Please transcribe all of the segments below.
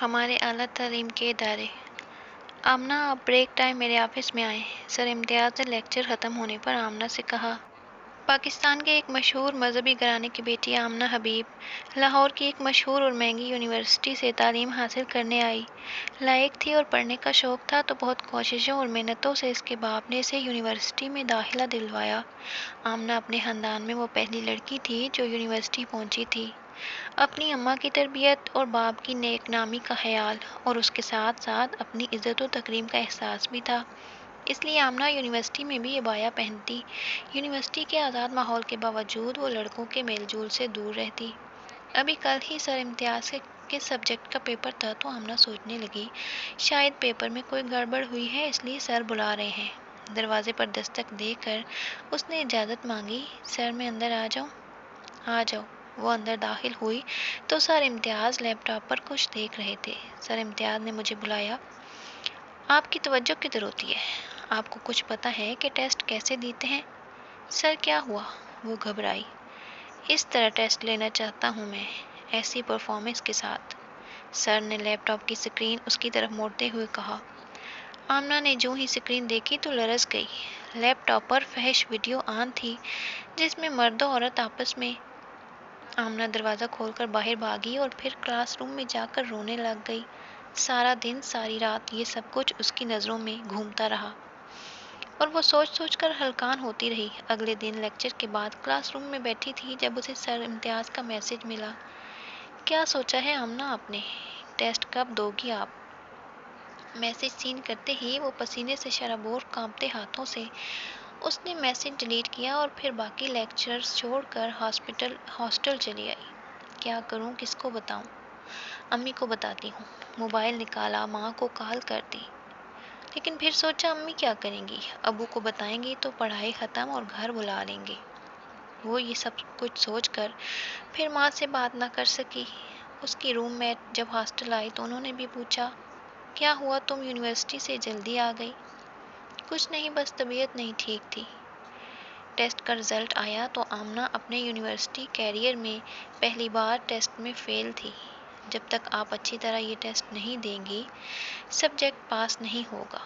ہمارے اعلیٰ تعلیم کے ادارے۔ آمنہ آپ بریک ٹائم میرے آفس میں آئیں۔ سر امتیاز نے لیکچر ختم ہونے پر آمنہ سے کہا۔ پاکستان کے ایک مشہور مذہبی گھرانے کی بیٹی آمنہ حبیب لاہور کی ایک مشہور اور مہنگی یونیورسٹی سے تعلیم حاصل کرنے آئی۔ لائق تھی اور پڑھنے کا شوق تھا تو بہت کوششوں اور محنتوں سے اس کے باپ نے اسے یونیورسٹی میں داخلہ دلوایا۔ آمنہ اپنے خاندان میں وہ پہلی لڑکی تھی جو یونیورسٹی پہنچی تھی۔ اپنی اماں کی تربیت اور باپ کی نیک نامی کا خیال اور اس کے ساتھ ساتھ اپنی عزت و تکریم کا احساس بھی تھا، اس لیے آمنہ یونیورسٹی میں بھی عبایا پہنتی۔ یونیورسٹی کے آزاد ماحول کے باوجود وہ لڑکوں کے میل جول سے دور رہتی۔ ابھی کل ہی سر امتیاز کے سبجیکٹ کا پیپر تھا تو آمنہ سوچنے لگی شاید پیپر میں کوئی گڑبڑ ہوئی ہے، اس لیے سر بلا رہے ہیں۔ دروازے پر دستک دے کر اس نے اجازت مانگی، سر میں اندر آ جاؤں؟ آ جاؤ۔ وہ اندر داخل ہوئی تو سر امتیاز لیپ ٹاپ پر کچھ دیکھ رہے تھے۔ سر امتیاز نے مجھے بلایا۔ آپ کی توجہ کدھر ہوتی ہے؟ آپ کو کچھ پتہ ہے کہ ٹیسٹ کیسے دیتے ہیں؟ سر کیا ہوا؟ وہ گھبرائی۔ اس طرح ٹیسٹ لینا چاہتا ہوں میں، ایسی پرفارمنس کے ساتھ۔ سر نے لیپ ٹاپ کی سکرین اس کی طرف موڑتے ہوئے کہا۔ آمنہ نے جو ہی سکرین دیکھی تو لرز گئی۔ لیپ ٹاپ پر فحش ویڈیو آن تھی جس میں مرد و عورت آپس میں۔ آمنہ دروازہ کھول کر باہر بھاگی اور پھر کلاس روم میں جا کر رونے لگ گئی۔ سارا دن ساری رات یہ سب کچھ اس کی نظروں میں گھومتا رہا اور وہ سوچ سوچ کر ہلکان ہوتی رہی۔ اگلے دن لیکچر کے بعد کلاس روم میں بیٹھی تھی جب اسے سر امتیاز کا میسج ملا۔ کیا سوچا ہے آمنہ آپ نے؟ ٹیسٹ کب دو گی آپ؟ میسج سین کرتے ہی وہ پسینے سے شرابور کانپتے ہاتھوں سے اس نے میسج ڈیلیٹ کیا اور پھر باقی لیکچرز چھوڑ کر ہاسٹل چلی آئی۔ کیا کروں، کس کو بتاؤں؟ امی کو بتاتی ہوں۔ موبائل نکالا، ماں کو کال کر دی، لیکن پھر سوچا امی کیا کریں گی، ابو کو بتائیں گی تو پڑھائی ختم اور گھر بلا لیں گے۔ وہ یہ سب کچھ سوچ کر پھر ماں سے بات نہ کر سکی۔ اس کی روم میٹ جب ہاسٹل آئی تو انہوں نے بھی پوچھا، کیا ہوا، تم یونیورسٹی سے جلدی آ گئی؟ کچھ نہیں، بس طبیعت نہیں ٹھیک تھی۔ ٹیسٹ کا رزلٹ آیا تو آمنہ اپنے یونیورسٹی کیریئر میں پہلی بار ٹیسٹ میں فیل تھی۔ جب تک آپ اچھی طرح یہ ٹیسٹ نہیں دیں گی، سبجیکٹ پاس نہیں ہوگا۔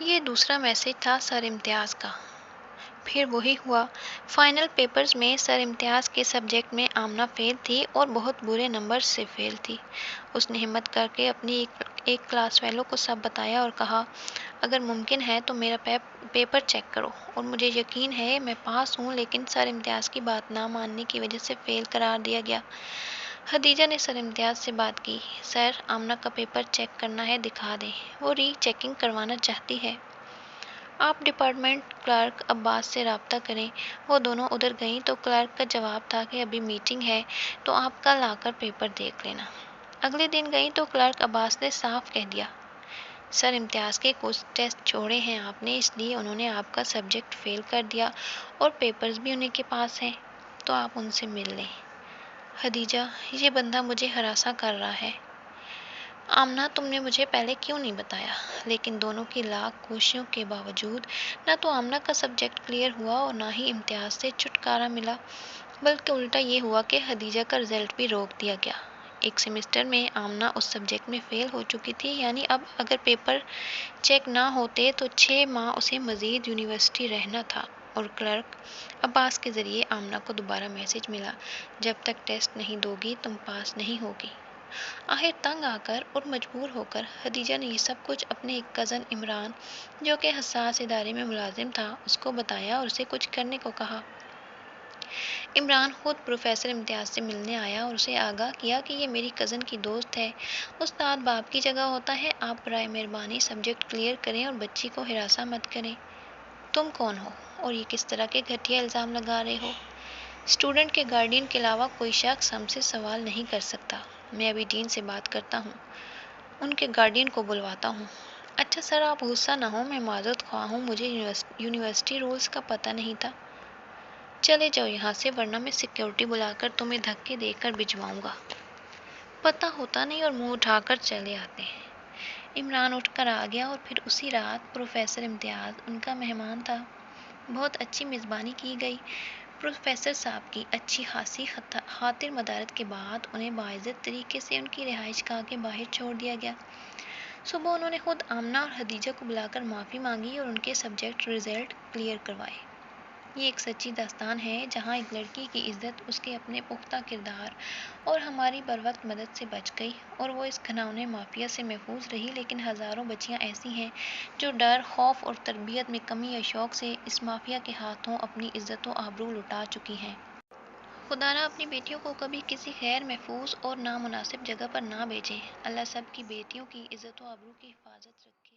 یہ دوسرا میسج تھا سر امتیاز کا۔ پھر وہی ہوا۔ فائنل پیپرز میں سر امتیاز کے سبجیکٹ میں آمنہ فیل تھی اور بہت برے نمبر سے فیل تھی۔ اس نے ہمت کر کے اپنی ایک کلاس فیلو کو سب بتایا اور کہا، اگر ممکن ہے تو میرا پیپر چیک کرو، اور مجھے یقین ہے میں پاس ہوں، لیکن سر امتیاز کی بات نہ ماننے کی وجہ سے فیل قرار دیا گیا۔ خدیجہ نے سر امتیاز سے بات کی، سر آمنہ کا پیپر چیک کرنا ہے، دکھا دیں، وہ ری چیکنگ کروانا چاہتی ہے۔ آپ ڈپارٹمنٹ کلرک عباس سے رابطہ کریں۔ وہ دونوں ادھر گئیں تو کلرک کا جواب تھا کہ ابھی میٹنگ ہے تو آپ کل آ کر پیپر دیکھ لینا۔ اگلے دن گئیں تو کلرک عباس نے صاف کہہ دیا، سر امتیاز کے کچھ ٹیسٹ چھوڑے ہیں آپ نے، اس لیے انہوں نے آپ کا سبجیکٹ فیل کر دیا اور پیپرز بھی انہیں کے پاس ہیں، تو آپ ان سے مل لیں۔ خدیجہ، یہ بندہ مجھے ہراساں کر رہا ہے۔ آمنہ، تم نے مجھے پہلے کیوں نہیں بتایا؟ لیکن دونوں کی لاکھ کوششوں کے باوجود نہ تو آمنہ کا سبجیکٹ کلیئر ہوا اور نہ ہی امتیاز سے چھٹکارا ملا، بلکہ الٹا یہ ہوا کہ خدیجہ کا رزلٹ بھی روک دیا گیا۔ ایک سیمسٹر میں آمنہ اس سبجیکٹ میں فیل ہو چکی تھی، یعنی اب اگر پیپر چیک نہ ہوتے تو 6 ماہ اسے مزید یونیورسٹی رہنا تھا، اور کلرک عباس کے ذریعے آمنہ کو دوبارہ میسج ملا، جب تک ٹیسٹ نہیں دو گی تم پاس نہیں ہوگی۔ آخر تنگ آ کر اور مجبور ہو کر خدیجہ نے یہ سب کچھ اپنے ایک کزن عمران، جو کہ حساس ادارے میں ملازم تھا، اس کو بتایا اور اسے کچھ کرنے کو کہا۔ عمران خود پروفیسر امتیاز سے ملنے آیا اور اسے آگاہ کیا کہ یہ میری کزن کی دوست ہے، استاد باپ کی جگہ ہوتا ہے، آپ برائے مہربانی سبجیکٹ کلیئر کریں اور بچی کو ہراساں مت کریں۔ تم کون ہو اور یہ کس طرح کے گھٹیا الزام لگا رہے ہو؟ اسٹوڈنٹ کے گارڈین کے علاوہ کوئی شخص ہم سے سوال نہیں کر سکتا۔ میں ابھی ڈین سے بات کرتا ہوں، ان کے گارڈین کو بلواتا ہوں۔ اچھا سر، آپ غصہ نہ ہوں، میں معذرت خواہ ہوں، مجھے یونیورسٹی رولز کا پتہ نہیں تھا۔ چلے جاؤ یہاں سے، ورنہ میں سیکیورٹی بلا کر تمہیں دھکے دے کر بھجواؤں گا۔ پتہ ہوتا نہیں اور منہ اٹھا کر چلے آتے ہیں۔ عمران اٹھ کر آ گیا اور پھر اسی رات پروفیسر امتیاز ان کا مہمان تھا۔ بہت اچھی میزبانی کی گئی۔ پروفیسر صاحب کی اچھی خاصی خاطر مدارت کے بعد انہیں باعزت طریقے سے ان کی رہائش گاہ کے باہر چھوڑ دیا گیا۔ صبح انہوں نے خود آمنہ اور خدیجہ کو بلا کر معافی مانگی اور ان کے سبجیکٹ رزلٹ کلیئر کروائے۔ یہ ایک سچی داستان ہے جہاں ایک لڑکی کی عزت اس کے اپنے پختہ کردار اور ہماری بروقت مدد سے بچ گئی اور وہ اس گھناؤنے مافیا سے محفوظ رہی، لیکن ہزاروں بچیاں ایسی ہیں جو ڈر، خوف اور تربیت میں کمی یا شوق سے اس مافیا کے ہاتھوں اپنی عزت و آبرو لٹا چکی ہیں۔ خدا نہ اپنی بیٹیوں کو کبھی کسی غیر محفوظ اور نامناسب جگہ پر نہ بھیجے۔ اللہ سب کی بیٹیوں کی عزت و آبرو کی حفاظت رکھے۔